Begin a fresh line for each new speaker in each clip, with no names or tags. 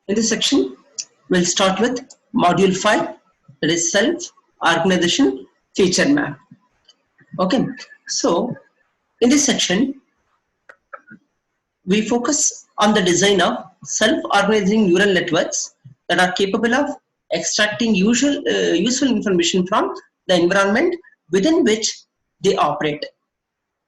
In this section, we'll start with module 5, that is self-organization feature map. Okay, so in this section, we focus on the design of self-organizing neural networks that are capable of extracting useful information from the environment within which they operate.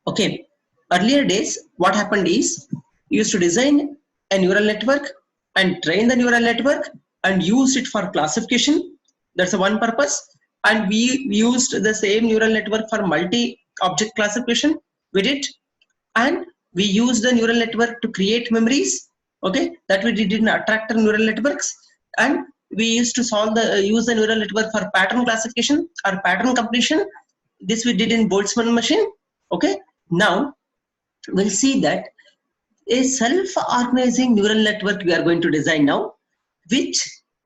Okay, earlier days, what happened is you used to design a neural network and train the neural network and use it for classification. That's the one purpose. And we used the same neural network for multi-object classification with it. And we used the neural network to create memories. Okay, that we did in attractor neural networks. And we used to use the neural network for pattern classification or pattern completion. This we did in Boltzmann machine. Okay, now we'll see that a self-organizing neural network we are going to design now, which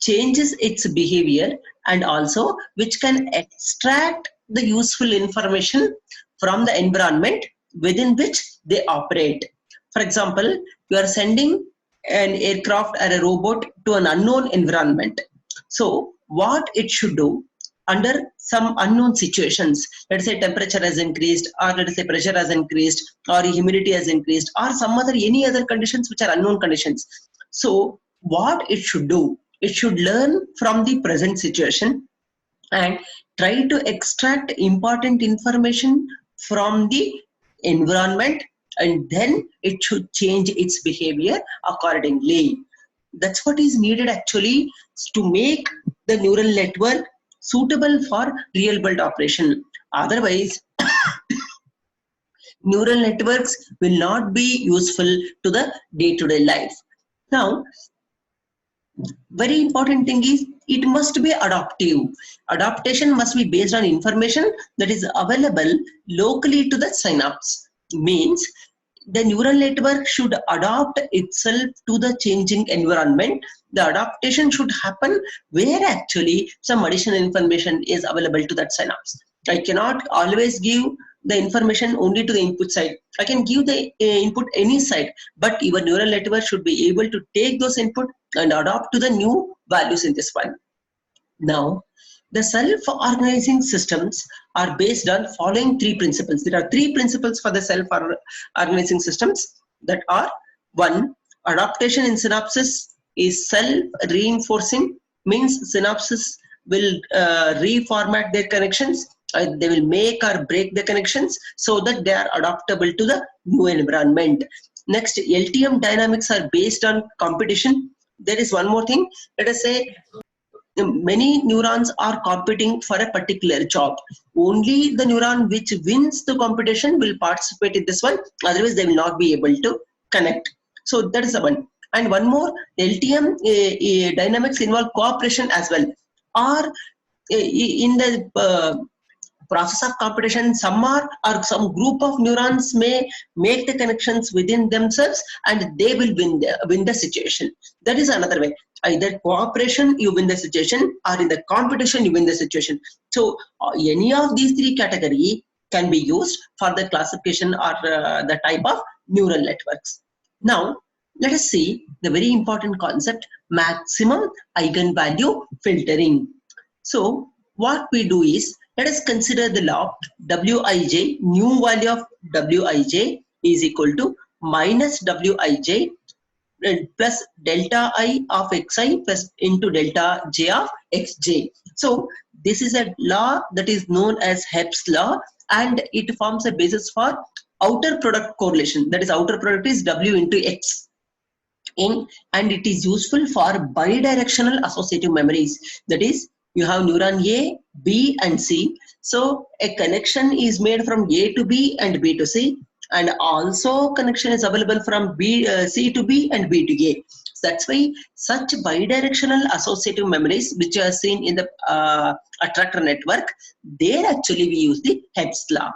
changes its behavior and also which can extract the useful information from the environment within which they operate. For example, you are sending an aircraft or a robot to an unknown environment. So what it should do under some unknown situations, let's say temperature has increased, or let us say pressure has increased, or humidity has increased, or any other conditions which are unknown conditions. So what it should do, it should learn from the present situation and try to extract important information from the environment, and then it should change its behavior accordingly. That's what is needed actually to make the neural network suitable for real world operation. Otherwise, neural networks will not be useful to the day-to-day life. Now, very important thing is it must be adaptive. Adaptation must be based on information that is available locally to the synapse. Means the neural network should adapt itself to the changing environment. The adaptation should happen where actually some additional information is available to that synapse. I cannot always give the information only to the input side. I can give the input any side, but your neural network should be able to take those input and adapt to the new values in this one. Now, the self-organizing systems are based on following three principles. There are three principles for the self-organizing systems that are: one, adaptation in synapses is self-reinforcing, means synapses will reformat their connections. They will make or break the connections so that they are adaptable to the new environment. Next, LTM dynamics are based on competition. There is one more thing. Let us say many neurons are competing for a particular job. Only the neuron which wins the competition will participate in this one. Otherwise, they will not be able to connect. So that is the one. And one more, LTM dynamics involve cooperation as well. Or in the process of competition, some group of neurons may make the connections within themselves and they will win the situation. That is another way. Either cooperation you win the situation, or in the competition you win the situation. So any of these three categories can be used for the classification or the type of neural networks. Now let us see the very important concept, maximum eigenvalue filtering. So what we do is, let us consider the law Wij, new value of Wij is equal to minus Wij plus delta I of xi plus into delta j of xj. So this is a law that is known as Hebb's law, and it forms a basis for outer product correlation. That is, outer product is W into X. And it is useful for bidirectional associative memories. That is, you have neuron A, B and C. So a connection is made from A to B and B to C, and also connection is available from C to B and B to A. So that's why such bidirectional associative memories, which are seen in the attractor network, there actually we use the Hebb's law.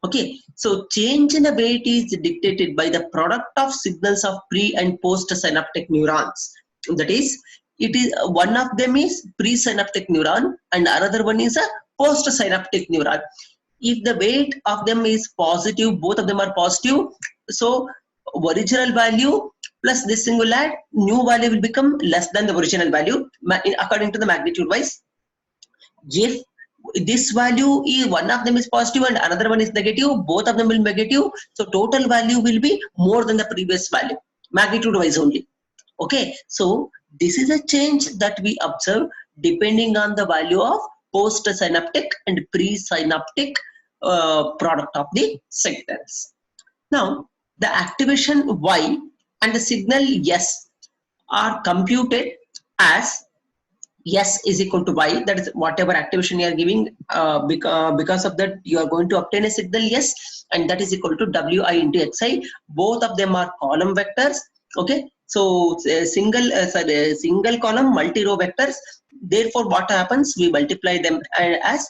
Okay, so change in the way it is dictated by the product of signals of pre and post synaptic neurons. That is, it is one of them is presynaptic neuron and another one is a post-synaptic neuron. If the weight of them is positive, both of them are positive, so original value plus this single add, new value will become less than the original value according to the magnitude wise. If this value is one of them is positive and another one is negative, both of them will be negative, so total value will be more than the previous value, magnitude wise only. Okay, so this is a change that we observe depending on the value of post-synaptic and pre-synaptic product of the signals. Now, the activation Y and the signal S are computed as S is equal to Y, that is whatever activation you are giving, because of that you are going to obtain a signal S, and that is equal to Wi into Xi. Both of them are column vectors. Okay, so single column multi-row vectors. Therefore, what happens? We multiply them as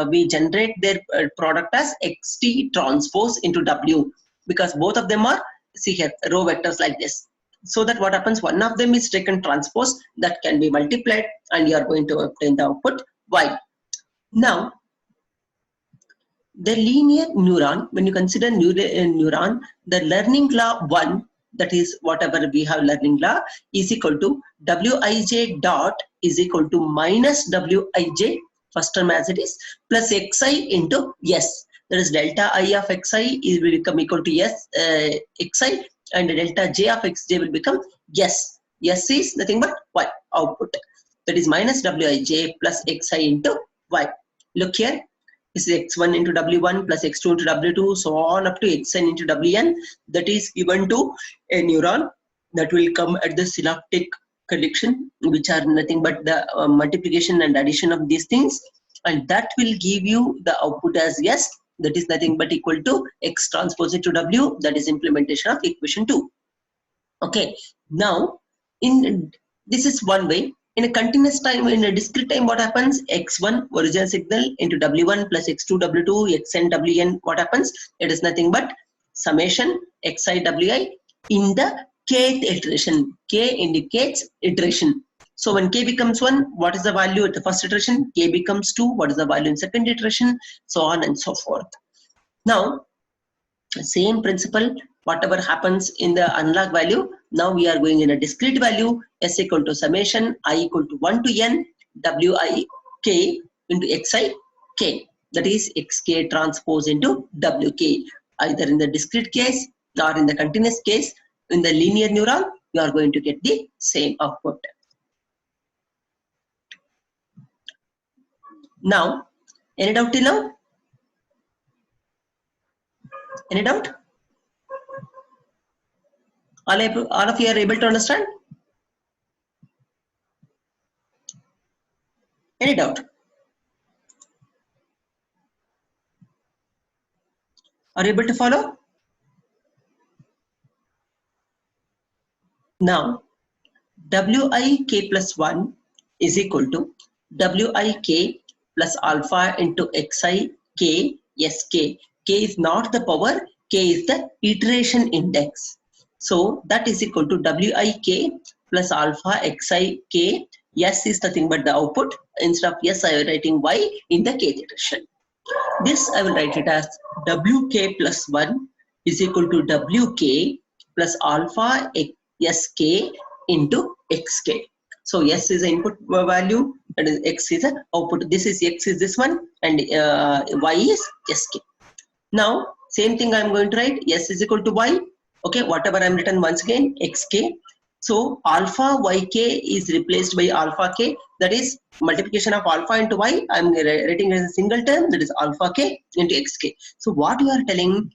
we generate their product as xt transpose into W, because both of them are, see here, row vectors like this. So that what happens, one of them is taken transpose, that can be multiplied, and you are going to obtain the output Y. Now, the linear neuron, when you consider neuron, the learning law 1, that is whatever we have learning law, is equal to Wij dot is equal to minus Wij, first term as it is, plus Xi into S. That is delta I of Xi will become equal to Xi, and delta J of Xj will become S. S is nothing but Y output. That is minus Wij plus Xi into Y. Look here. This is x1 into w1 plus x2 into w2, so on up to xn into wn. That is given to a neuron that will come at the synaptic connection, which are nothing but the multiplication and addition of these things, and that will give you the output as S. That is nothing but equal to x transpose into w. That is implementation of equation 2. Okay, now this is one way. In a continuous time, in a discrete time, what happens? X1 original signal into W1 plus X2 W2 Xn Wn. What happens? It is nothing but summation Xi Wi in the kth iteration. K indicates iteration. So when K becomes 1, what is the value at the first iteration? K becomes 2, what is the value in second iteration? So on and so forth. Now, same principle, whatever happens in the analog value, now we are going in a discrete value, S equal to summation I equal to 1 to n Wi k into Xi k, that is Xk transpose into Wk, either in the discrete case or in the continuous case. In the linear neuron, you are going to get the same output. Now, any doubt till now? Any doubt? All of you are able to understand? Any doubt? Are you able to follow? Now, Wik plus 1 is equal to Wik plus alpha into Xi k Sk. K is not the power, K is the iteration index. So that is equal to Wik plus alpha Xi k. S is nothing but the output. Instead of S, I am writing Y in the kth iteration. This I will write it as Wk plus 1 is equal to Wk plus alpha Sk into Xk. So S is the input value, that is X is the output. This is X is this one, and Y is Sk. Now same thing I am going to write, S is equal to Y. Okay, whatever I am written once again, Xk. So alpha Yk is replaced by alpha k, that is multiplication of alpha into Y. I am writing as a single term, that is alpha k into Xk. So what you are telling,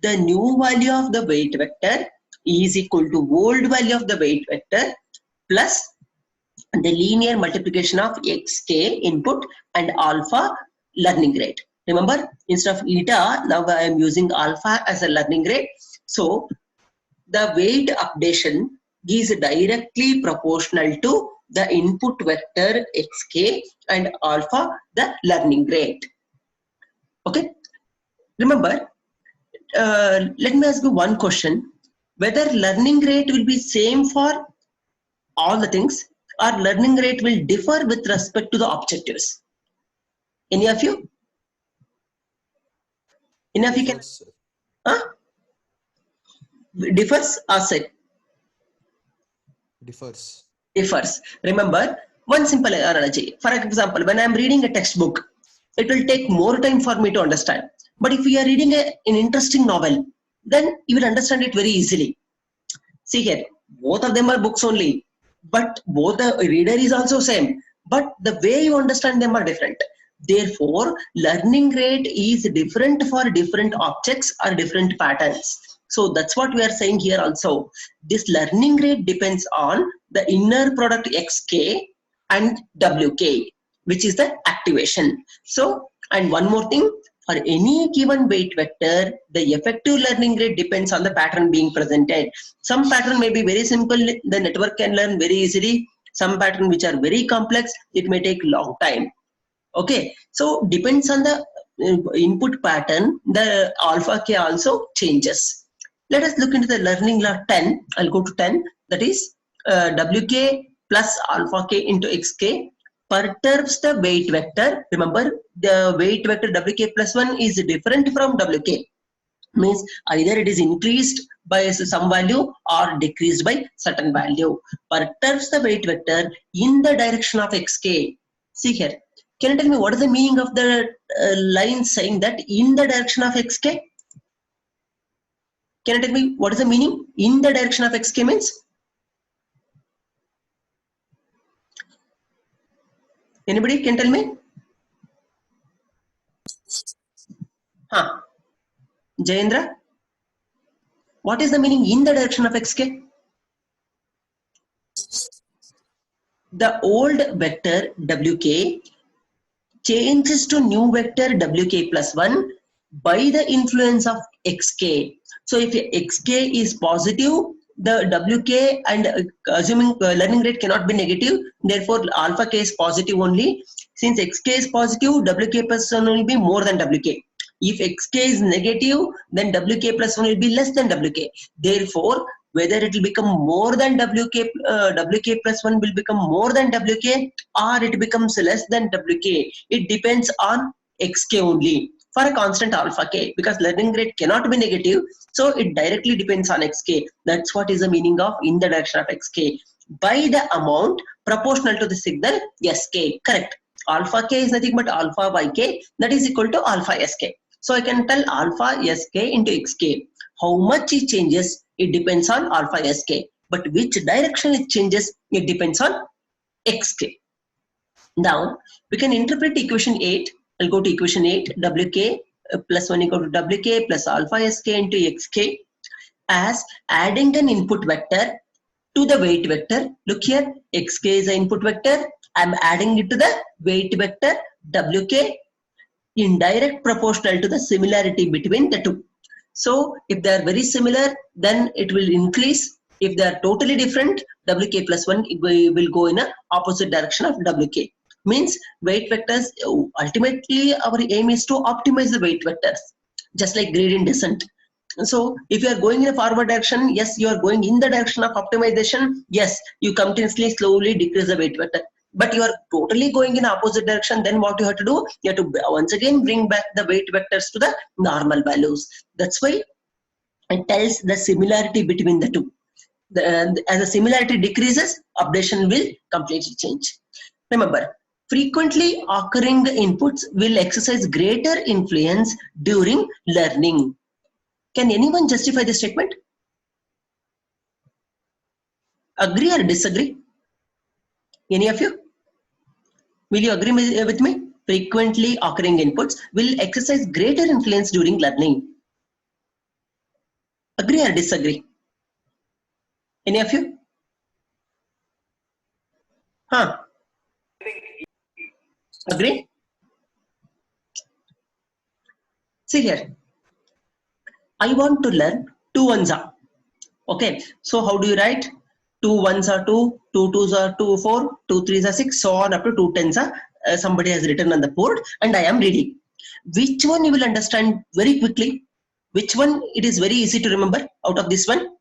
the new value of the weight vector is equal to old value of the weight vector plus the linear multiplication of Xk input and alpha learning rate. Remember, instead of eta, now I am using alpha as a learning rate. So the weight updation is directly proportional to the input vector Xk and alpha the learning rate. Okay, remember, let me ask you one question, whether learning rate will be same for all the things or learning rate will differ with respect to the objectives. Any of you? Any of you can?
Yes, sir.
Huh? Differs or same?
Differs.
Differs. Remember, one simple analogy. For example, when I am reading a textbook, it will take more time for me to understand. But if we are reading an interesting novel, then you will understand it very easily. See here, both of them are books only, but both the reader is also same, but the way you understand them are different. Therefore, learning rate is different for different objects or different patterns. So that's what we are saying here also. This learning rate depends on the inner product xk and wk, which is the activation. So, and one more thing, for any given weight vector, the effective learning rate depends on the pattern being presented. Some pattern may be very simple, the network can learn very easily. Some pattern which are very complex, it may take long time. Okay, so depends on the input pattern, the alpha k also changes. Let us look into the learning law 10. I'll go to 10. That is wk plus alpha k into xk perturbs the weight vector. Remember, the weight vector wk plus 1 is different from wk. Means either it is increased by some value or decreased by certain value. Perturbs the weight vector in the direction of xk. See here. Can you tell me what is the meaning of the line saying that in the direction of xk? Can you tell me what is the meaning? In the direction of xk means? Anybody can tell me? Huh? Jayendra? What is the meaning in the direction of xk? The old vector wk changes to new vector wk plus 1 by the influence of xk. So if xk is positive, the wk and assuming learning rate cannot be negative, therefore alpha k is positive only. Since xk is positive, wk plus 1 will be more than wk. If xk is negative, then wk plus 1 will be less than wk. Therefore, whether it will become more than wk plus 1 will become more than wk or it becomes less than wk. It depends on xk only for a constant alpha k, because learning rate cannot be negative, so it directly depends on xk. That's what is the meaning of in the direction of xk. By the amount proportional to the signal sk. Correct. Alpha k is nothing but alpha yk, that is equal to alpha sk. So I can tell alpha sk into xk. How much it changes, it depends on alpha sk. But which direction it changes, it depends on xk. Now we can interpret equation 8. I'll go to equation 8. Wk plus 1 equal to wk plus alpha sk into xk as adding an input vector to the weight vector. Look here, xk is the input vector. I'm adding it to the weight vector wk in direct proportional to the similarity between the two. So if they are very similar, then it will increase. If they are totally different, wk plus 1 will go in a opposite direction of wk. Means weight vectors, ultimately our aim is to optimize the weight vectors, just like gradient descent. So if you are going in a forward direction, yes, you are going in the direction of optimization. Yes, you continuously slowly decrease the weight vector. But you are totally going in opposite direction, then what you have to do? You have to once again bring back the weight vectors to the normal values. That's why it tells the similarity between the two. As the similarity decreases, updation will completely change. Remember, frequently occurring inputs will exercise greater influence during learning. Can anyone justify this statement? Agree or disagree? Any of you? Will you agree with me? Frequently occurring inputs will exercise greater influence during learning. Agree or disagree? Any of you? Huh? Agree? See here. I want to learn 2 ones are. Okay. So how do you write? 2 ones are 2, 2 twos are 2, 4, 2 threes are 6, so on up to 2 tens are somebody has written on the board and I am reading. Which one you will understand very quickly? Which one it is very easy to remember out of this one?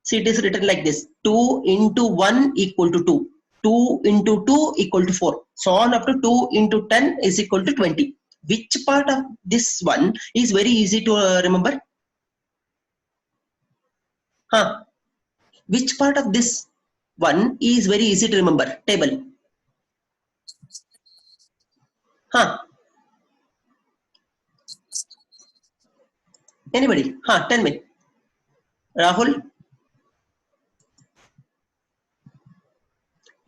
See, it is written like this: 2 into 1 equal to 2, 2 into 2 equal to 4, so on up to 2 into 10 is equal to 20. Which part of this one is very easy to remember? Huh? Which part of this one is very easy to remember? Table. Huh? Anybody? Huh? Tell me. Rahul?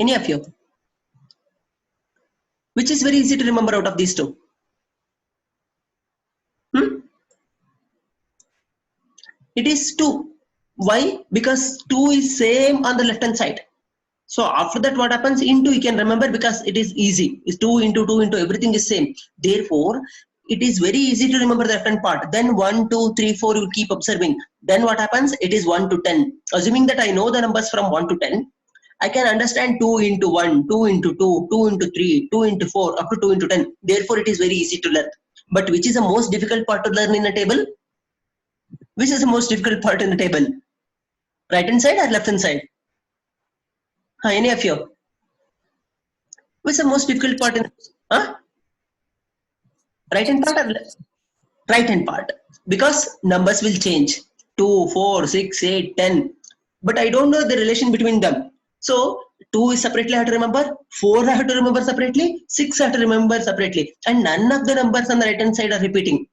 Any of you? Which is very easy to remember out of these two? It is 2. Why? Because 2 is same on the left hand side. So after that, what happens? Into you can remember because it is easy. It's 2 into 2 into everything is same. Therefore, it is very easy to remember the left hand part. Then 1, 2, 3, 4, you keep observing. Then what happens? It is 1 to 10. Assuming that I know the numbers from 1 to 10, I can understand 2 into 1, 2 into 2, 2 into 3, 2 into 4, up to 2 into 10. Therefore, it is very easy to learn. But which is the most difficult part to learn in a table? Which is the most difficult part in the table? Right hand side or left hand side? Any of you? Which is the most difficult part in right hand part or right hand part? Because numbers will change 2, 4, 6, 8, 10. But I don't know the relation between them. So 2 is separately I have to remember, 4 I have to remember separately, 6 I have to remember separately, and none of the numbers on the right hand side are repeating.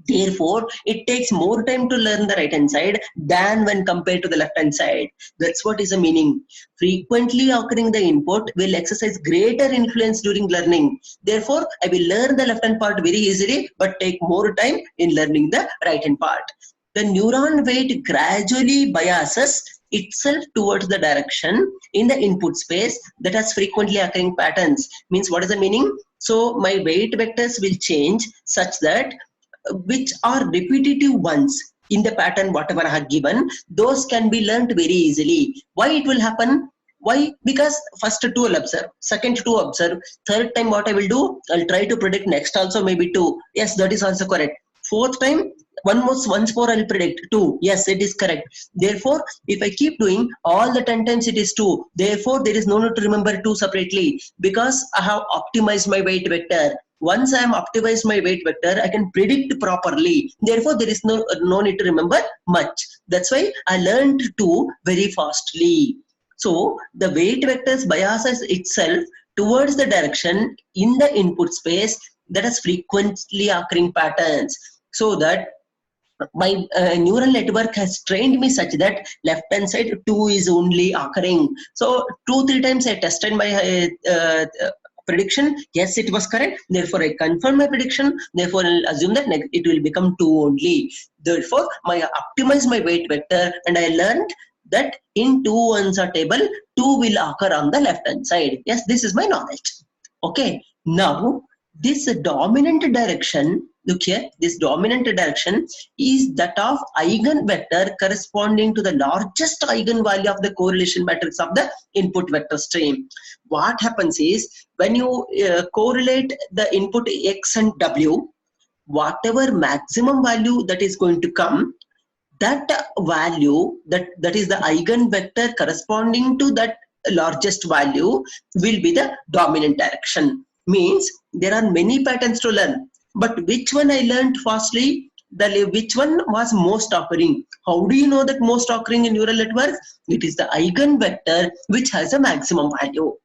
Therefore, it takes more time to learn the right hand side than when compared to the left hand side. That's what is the meaning. Frequently occurring the input will exercise greater influence during learning. Therefore, I will learn the left hand part very easily but take more time in learning the right hand part. The neuron weight gradually biases itself towards the direction in the input space that has frequently occurring patterns. Means what is the meaning? So my weight vectors will change such that which are repetitive ones in the pattern whatever I have given, those can be learnt very easily. Why it will happen? Why? Because first 2 will observe, second 2 observe, third time what I will do, I'll try to predict next also maybe 2. Yes, that is also correct. Fourth time, once more I'll predict 2. Yes, it is correct. Therefore, if I keep doing all the 10 times it is 2. Therefore, there is no need to remember 2 separately because I have optimized my weight vector. Once I am optimized my weight vector, I can predict properly. Therefore, there is no need to remember much. That's why I learned 2 very fastly. So the weight vectors biases itself towards the direction in the input space that has frequently occurring patterns. So that my neural network has trained me such that left hand side 2 is only occurring. So 2-3 times I tested my prediction. Yes, it was correct. Therefore, I confirm my prediction. Therefore, I'll assume that it will become 2 only. Therefore, I optimize my weight vector and I learned that in 2 answer table, 2 will occur on the left hand side. Yes, this is my knowledge. Okay. Now, this dominant direction, look here, this dominant direction is that of eigenvector corresponding to the largest eigenvalue of the correlation matrix of the input vector stream. What happens is when you correlate the input x and w, whatever maximum value that is going to come, that value, that is the eigenvector corresponding to that largest value will be the dominant direction. Means there are many patterns to learn, but which one I learned fastly, which one was most occurring? How do you know that most occurring in neural network? It is the eigenvector which has a maximum value.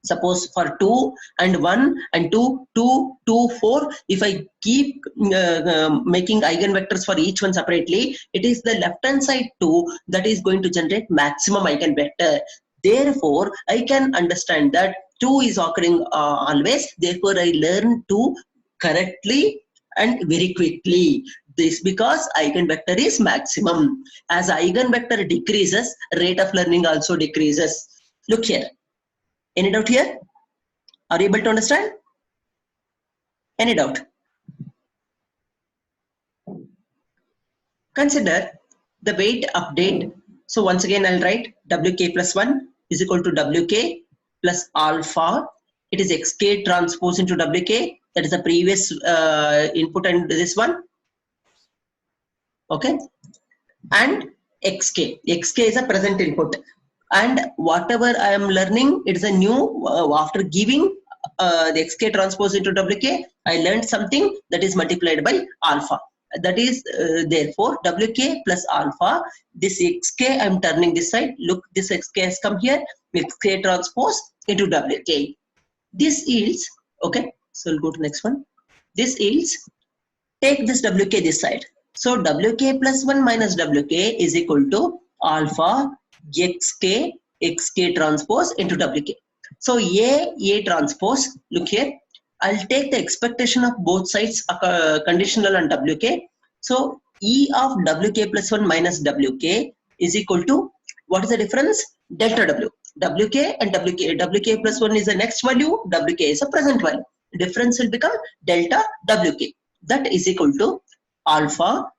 Suppose for 2 and 1 and 2, 2, 2, 4, if I keep making eigenvectors for each one separately, it is the left hand side 2 that is going to generate maximum eigenvector. Therefore, I can understand that 2 is occurring always. Therefore, I learn 2 correctly and very quickly. This because eigenvector is maximum. As eigenvector decreases, rate of learning also decreases. Look here. Any doubt here? Are you able to understand? Any doubt? Consider the weight update. So once again, I'll write wk plus 1 is equal to wk plus alpha. It is xk transpose into wk. That is the previous input and this one. Okay. And xk. xk is a present input. And whatever I am learning, it is a new, after giving the xk transpose into wk, I learned something that is multiplied by alpha. That is therefore wk plus alpha, this xk I'm turning this side, look, this xk has come here, xk transpose into wk. This yields, okay, so we'll go to next one. This yields, take this wk this side. So wk plus 1 minus wk is equal to alpha xk transpose into wk. So a transpose, look here, I'll take the expectation of both sides conditional on wk. So e of wk plus 1 minus wk is equal to, what is the difference? Delta w. Wk and wk plus 1 is the next value, wk is a present value. Difference will become delta wk. That is equal to alpha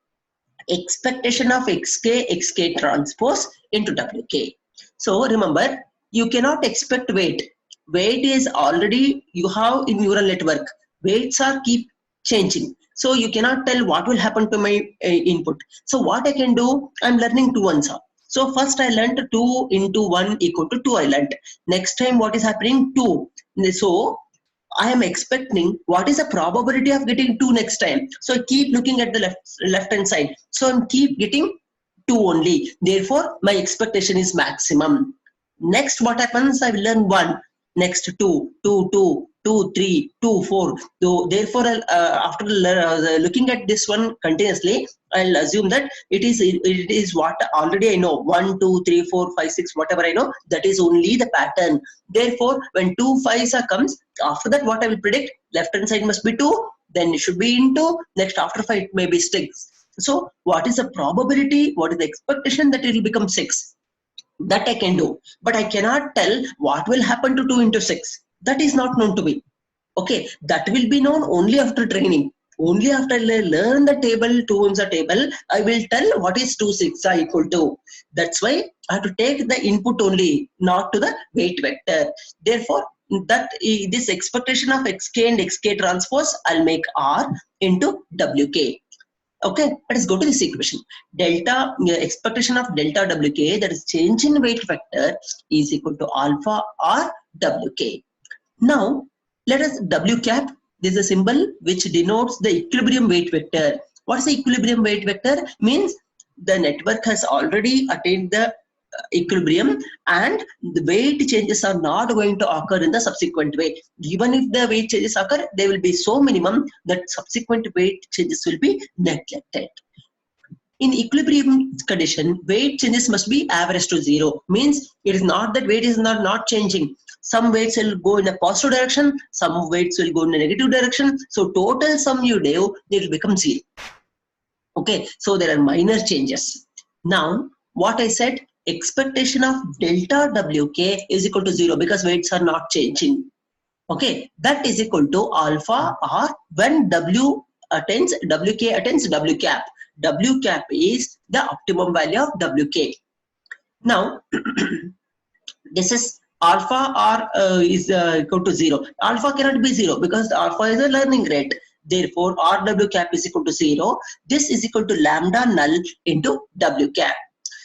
expectation of xk transpose into wk. So remember, you cannot expect weight. Weight is already, you have in neural network, weights are keep changing, so you cannot tell what will happen to my input. So what I can do, I'm learning 2 answer. So first I learned 2 into 1 equal to 2 I learned. Next time what is happening, 2. So I am expecting what is the probability of getting 2 next time. So I keep looking at the left hand side. So I'm keep getting 2 only. Therefore, my expectation is maximum. Next, what happens? I will learn 1. Next 2, 2, 2, 2, 3, 2, 4. So therefore, after looking at this one continuously, I'll assume that it is what already I know. 1, 2, 3, 4, 5, 6, whatever I know, that is only the pattern. Therefore, when 2 5s comes, after that what I will predict, left hand side must be 2, then it should be into, next after 5 it may be 6. So what is the probability, what is the expectation that it will become 6? That I can do, but I cannot tell what will happen to 2 into 6. That is not known to me. Okay, that will be known only after training. Only after I learn the table, 2 ones a table, I will tell what is 2 6 are equal to. That's why I have to take the input only, not to the weight vector. Therefore, that this expectation of xk and xk transpose, I'll make r into wk. Okay, let us go to this equation. Delta expectation of delta wk, that is change in weight vector, is equal to alpha r wk. Now let us w cap. This is a symbol which denotes the equilibrium weight vector. What is the equilibrium weight vector? Means the network has already attained the equilibrium and the weight changes are not going to occur in the subsequent way. Even if the weight changes occur, they will be so minimum that subsequent weight changes will be neglected. In equilibrium condition, weight changes must be average to 0. Means it is not that weight is not changing. Some weights will go in a positive direction, some weights will go in a negative direction. So total sum you do, it will become 0. Okay, so there are minor changes. Now, what I said, expectation of delta wk is equal to 0 because weights are not changing. Okay, that is equal to alpha r when wk attains w cap. W cap is the optimum value of wk. Now, this is alpha r is equal to 0. Alpha cannot be 0 because alpha is a learning rate. Therefore, rw cap is equal to 0. This is equal to lambda null into w cap.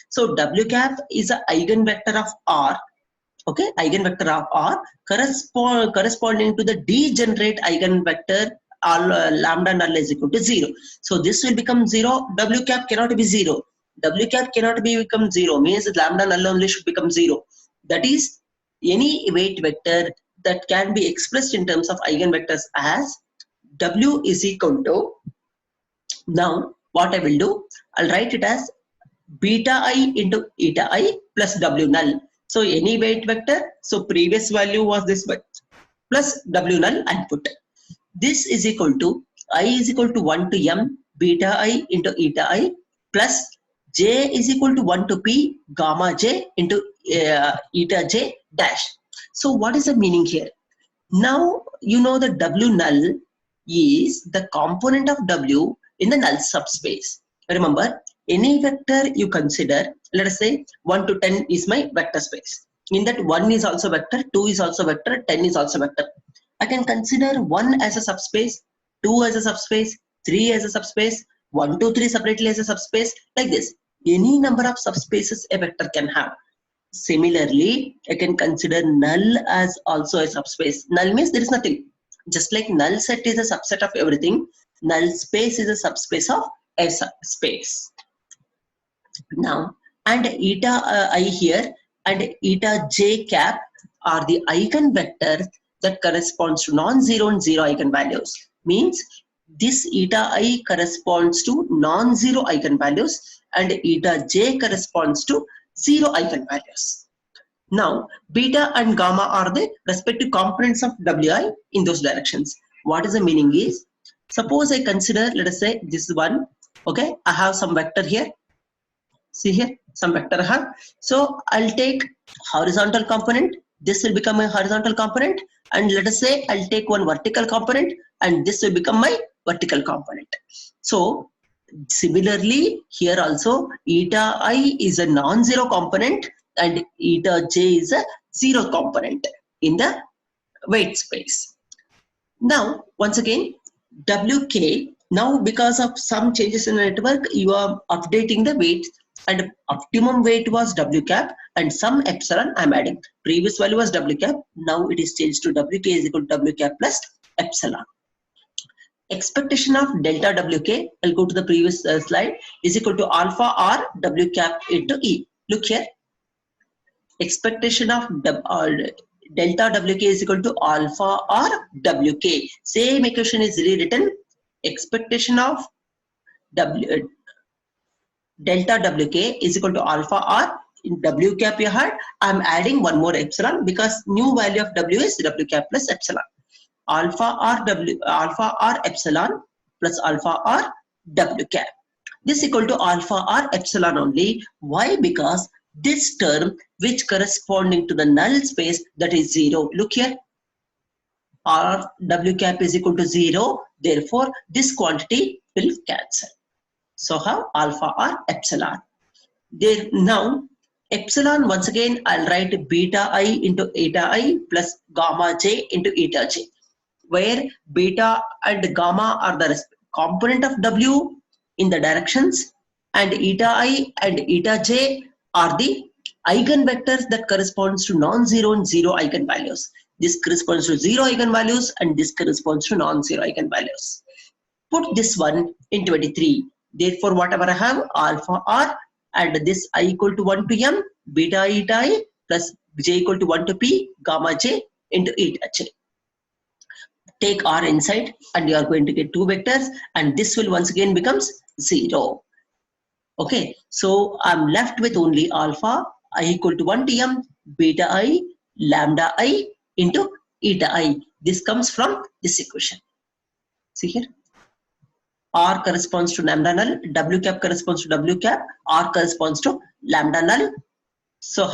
So w cap is an eigenvector of r. Okay, eigenvector of r corresponding to the degenerate eigenvector lambda null is equal to 0. So this will become 0. W cap cannot be 0. W cap cannot become 0 means lambda null only should become 0. That is, any weight vector that can be expressed in terms of eigenvectors as w is equal to, now what I will do, I'll write it as beta I into eta I plus w null. So any weight vector, so previous value was this plus w null I put. This is equal to I is equal to 1 to m beta I into eta I plus j is equal to 1 to p gamma j into eta j dash. So what is the meaning here? Now you know that w null is the component of w in the null subspace. Remember, any vector you consider, let us say 1 to 10 is my vector space. In that 1 is also vector, 2 is also vector, 10 is also vector. I can consider 1 as a subspace, 2 as a subspace, 3 as a subspace, 1, 2, 3 separately as a subspace, like this. Any number of subspaces a vector can have. Similarly, I can consider null as also a subspace. Null means there is nothing. Just like null set is a subset of everything, null space is a subspace of S space. Now, and eta I here and eta j cap are the eigenvectors that corresponds to non-zero and zero eigenvalues. Means this eta I corresponds to non-zero eigenvalues and eta j corresponds to zero eigenvalues. Now, beta and gamma are the respective components of Wi in those directions. What is the meaning is, suppose I consider, let us say this one, okay, I have some vector here. See here, some vector I have. So I'll take horizontal component. This will become a horizontal component. And let us say I'll take one vertical component and this will become my vertical component. So similarly, here also eta I is a non-zero component and eta j is a zero component in the weight space. Now, once again, Wk, now because of some changes in the network, you are updating the weight, and optimum weight was W cap and some epsilon I'm adding. Previous value was W cap, now it is changed to Wk is equal to W cap plus epsilon. Expectation of delta Wk, I'll go to the previous slide, is equal to alpha R W cap into E. Look here. Expectation of delta Wk is equal to alpha R Wk. Same equation is rewritten. Expectation of delta Wk is equal to alpha R. In W cap you had, I'm adding one more epsilon because new value of W is W cap plus epsilon. Alpha R epsilon plus alpha R W cap. This equal to alpha R epsilon only. Why? Because this term which corresponding to the null space, that is 0. Look here, R W cap is equal to 0. Therefore, this quantity will cancel. So how? Alpha R epsilon. There now epsilon, once again I'll write beta I into eta I plus gamma j into eta j, where beta and gamma are the component of W in the directions and eta I and eta j are the eigenvectors that corresponds to non-zero and zero eigenvalues. This corresponds to zero eigenvalues and this corresponds to non-zero eigenvalues. Put this one in 23. Therefore, whatever I have, alpha R and this I equal to 1 to m, beta eta I plus j equal to 1 to p, gamma j into eta j. Take R inside and you are going to get two vectors and this will once again becomes 0. Okay, so I'm left with only alpha I equal to 1 to m, beta I, lambda I into eta I. This comes from this equation. See here, R corresponds to lambda null, W cap corresponds to W cap, R corresponds to lambda null. So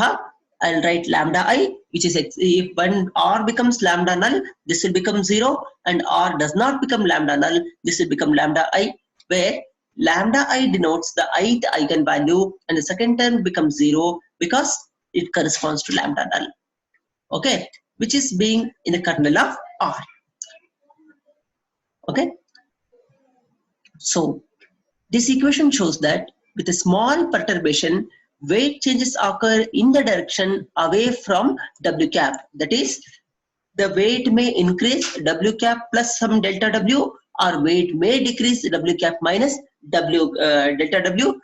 I'll write lambda I, which is if when R becomes lambda null, this will become 0, and R does not become lambda null, this will become lambda I, where lambda I denotes the ith eigenvalue and the second term becomes 0 because it corresponds to lambda null. Okay, which is being in the kernel of R. Okay, so this equation shows that with a small perturbation, weight changes occur in the direction away from W cap. That is, the weight may increase W cap plus some delta W, or weight may decrease W cap minus W delta W.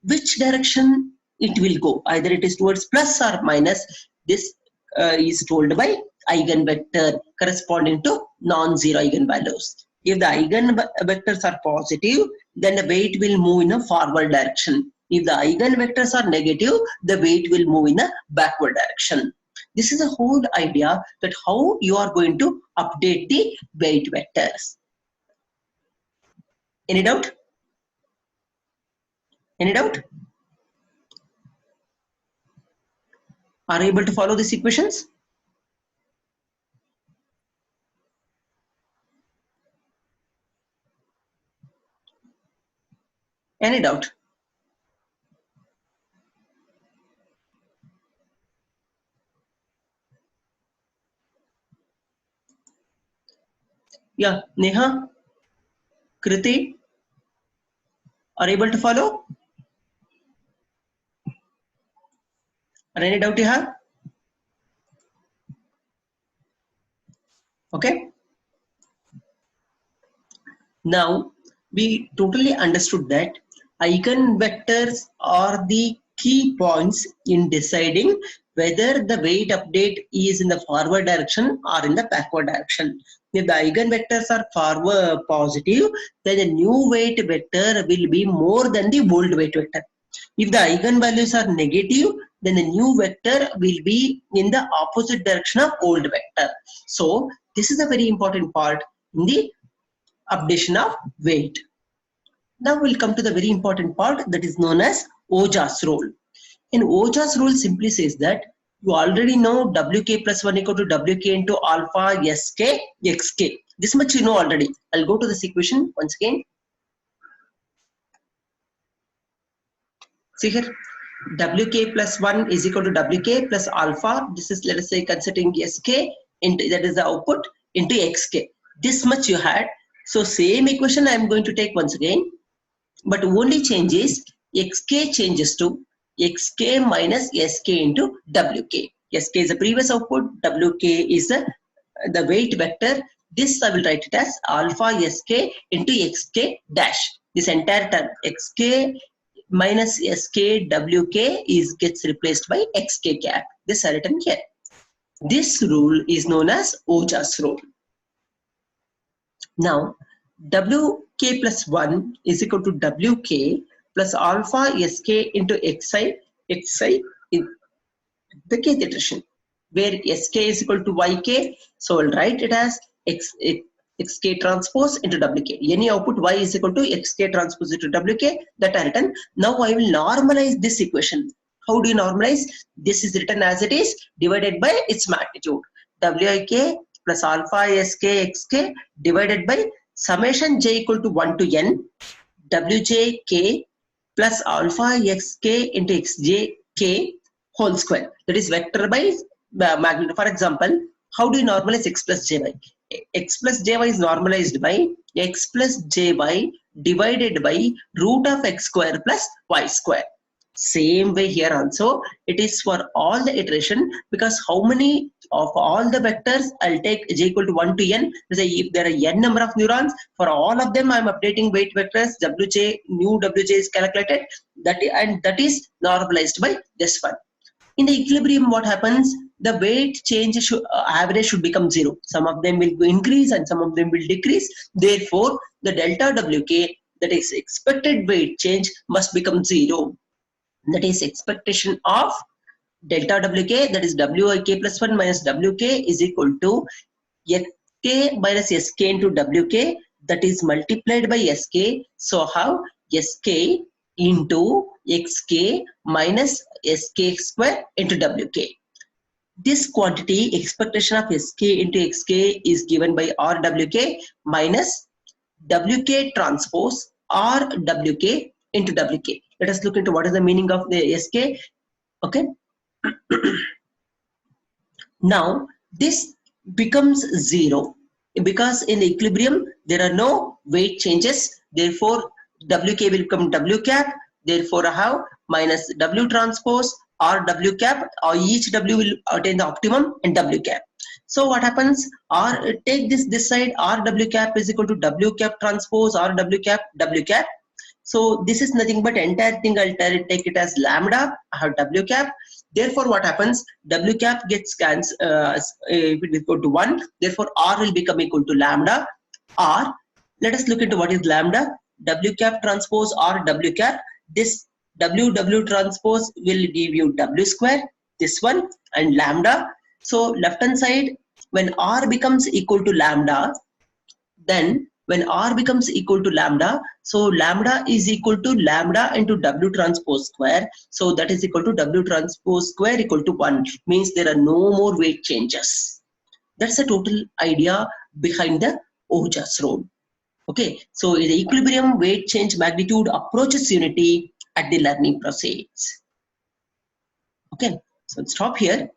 Which direction it will go? Either it is towards plus or minus. This is told by eigenvector corresponding to non-zero eigenvalues. If the eigenvectors are positive, then the weight will move in a forward direction. If the eigenvectors are negative, the weight will move in a backward direction. This is the whole idea that how you are going to update the weight vectors. Any doubt? Any doubt? Are you able to follow these equations? Any doubt? Yeah, Neha, Kriti, are you able to follow? Or any doubt you have? Okay. Now, we totally understood that eigenvectors are the key points in deciding whether the weight update is in the forward direction or in the backward direction. If the eigenvectors are forward positive, then the new weight vector will be more than the old weight vector. If the eigenvalues are negative, then the new vector will be in the opposite direction of old vector. So this is a very important part in the updation of weight. Now we'll come to the very important part that is known as Oja's rule. In Oja's rule simply says that you already know Wk plus 1 equal to Wk into alpha Sk Xk. This much you know already. I'll go to this equation once again. See here, Wk plus 1 is equal to Wk plus alpha. This is, let us say, considering Sk into, that is the output, into Xk. This much you had. So same equation I am going to take once again, but only change is Xk changes to Xk minus Sk into Wk. Sk is the previous output, Wk is the weight vector. This I will write it as alpha Sk into Xk dash. This entire term Xk minus Sk Wk is gets replaced by Xk cap. This is written here. This rule is known as Oja's rule. Now Wk plus 1 is equal to Wk plus alpha Sk into Xi in the kth iteration, where Sk is equal to Yk. So I'll write it as Xk transpose into Wk. Any output Y is equal to Xk transpose into Wk, that I written. Now I will normalize this equation. How do you normalize? This is written as it is divided by its magnitude. Wik plus alpha Sk Xk divided by summation j equal to 1 to n Wjk plus alpha Xk into Xjk whole square. That is vector by magnitude. For example, how do you normalize x plus jy? X plus jy is normalized by x plus jy divided by root of x square plus y square. Same way here also, it is for all the iteration, because how many of all the vectors I'll take j equal to 1 to n. Say if there are n number of neurons, for all of them I'm updating weight vectors. Wj, new Wj is calculated, that is normalized by this one. In the equilibrium, what happens? The weight change average should become 0. Some of them will increase and some of them will decrease. Therefore, the delta Wk, that is expected weight change, must become 0. That is expectation of delta Wk, that is Wik plus 1 minus Wk is equal to Xk minus Sk into Wk, that is multiplied by Sk. So how? Sk into Xk minus Sk square into Wk. This quantity, expectation of Sk into Xk, is given by Rwk minus Wk transpose Rwk into Wk. Let us look into what is the meaning of the Sk. Okay. Now this becomes 0 because in the equilibrium there are no weight changes. Therefore, Wk will become W cap. Therefore, I have minus W transpose or W cap, or each W will attain the optimum and W cap. So what happens? Take this side, Rw cap is equal to W cap transpose or W cap W cap. So this is nothing but entire thing. I'll take it as lambda. I have W cap. Therefore, what happens? W cap gets cancelled if it is equal to 1. Therefore, R will become equal to lambda. R. Let us look into what is lambda. W cap transpose or W cap. This W transpose will give you W square. This one and lambda. So left hand side, when R becomes equal to lambda, then when R becomes equal to lambda, so lambda is equal to lambda into W transpose square. So that is equal to W transpose square equal to 1. Means there are no more weight changes. That's the total idea behind the Oja's rule. Okay, so in the equilibrium, weight change magnitude approaches unity at the learning proceeds. Okay, so stop here.